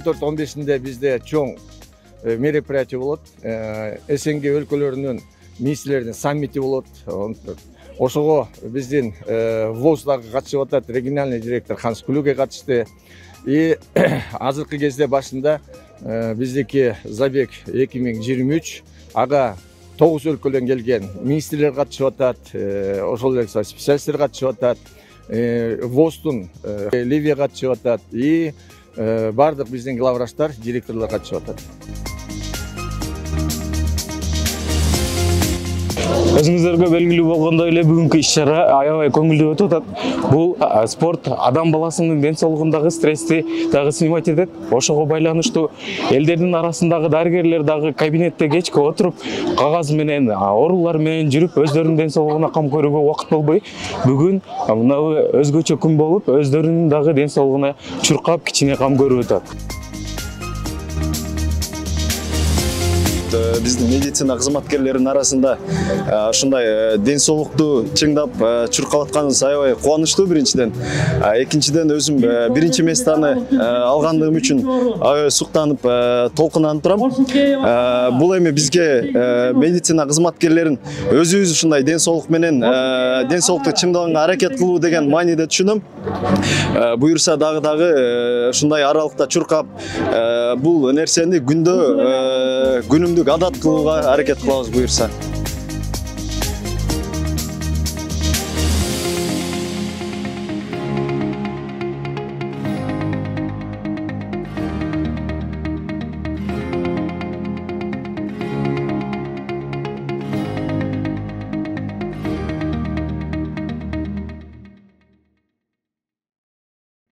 14-15-inde bizde çoğun мероприятие болот. СНГ өлкөлөрүнүн министрлеринин саммити болот. Ошого биздин ВОЗ дагы катышып атат. Региональный директор Ханс Клюге катышты. И азыркы кезде башында биздики Забег 2023 ага 9 өлкөдөн келген министрлер катышып атат. Ошол эле специалисттер катышып атат. ВОЗтун Ливия катышып атат. И бардык биздин главврачтар, директорлор катышып атат. Өзүңүздөргө белгилүү болгондой эле бүгүнкү иш-чара аябай көңүлдүү өтүп атат. Бул спорт адам баласынын ден соолугундагы стрессти дагы снимать этет. Ошого байланыштуу элдердин арасындагы дарыгерлер дагы кабинетте кечке отуруп, кагаз менен, оорулар менен жүрүп, өздөрүнүн ден соолугуна кам көрүүгө убакыт болбой, бүгүн мына өзгөчө күн болуп, өздөрүнүн дагы ден соолугуна чуркап, кичине кам көрүп атат. Биздин медицина кызматкерлеринин арасында ушундай ден соолукту чыңдап чуркап атканыбыз аябай кубанычтуу биринчиден. Экинчиден өзүм биринчи местаны алгандыгым үчүн аябай суктанып, толкунанып турам. Бул эми бизге медицина кызматкерлерин өзүбүз ушундай ден соолук менен ден соолукту чыңдаганга аракет кылуу деген мааниде түшүнөм. Буюрса дагы ушундай аралыкта чуркап, бул нерсени күндө күнүмдүк адат кылууга аракет кылабыз буюрса.